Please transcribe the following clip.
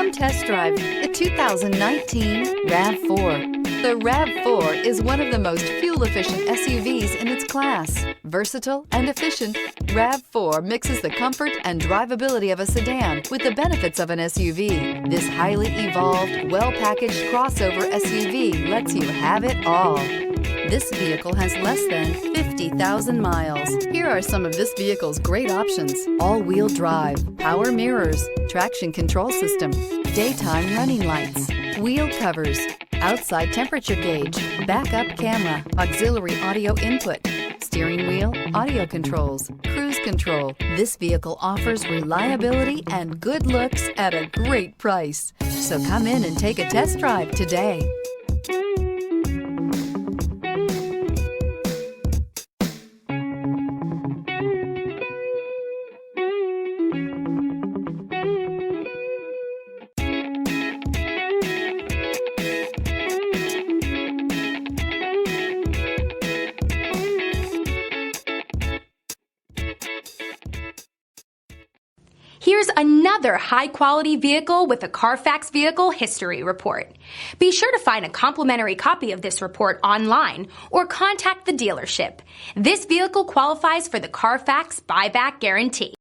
Come test drive the 2019 RAV4. The RAV4 is one of the most fuel-efficient SUVs in its class. Versatile and efficient, RAV4 mixes the comfort and drivability of a sedan with the benefits of an SUV. This highly evolved, well-packaged crossover SUV lets you have it all. This vehicle has less than 50,000 miles. Here are some of this vehicle's great options: all-wheel drive, power mirrors, traction control system, daytime running lights, wheel covers, outside temperature gauge, backup camera, auxiliary audio input, steering wheel audio controls, cruise control. This vehicle offers reliability and good looks at a great price. So come in and take a test drive today. Here's another high-quality vehicle with a Carfax Vehicle History Report. Be sure to find a complimentary copy of this report online or contact the dealership. This vehicle qualifies for the Carfax Buyback Guarantee.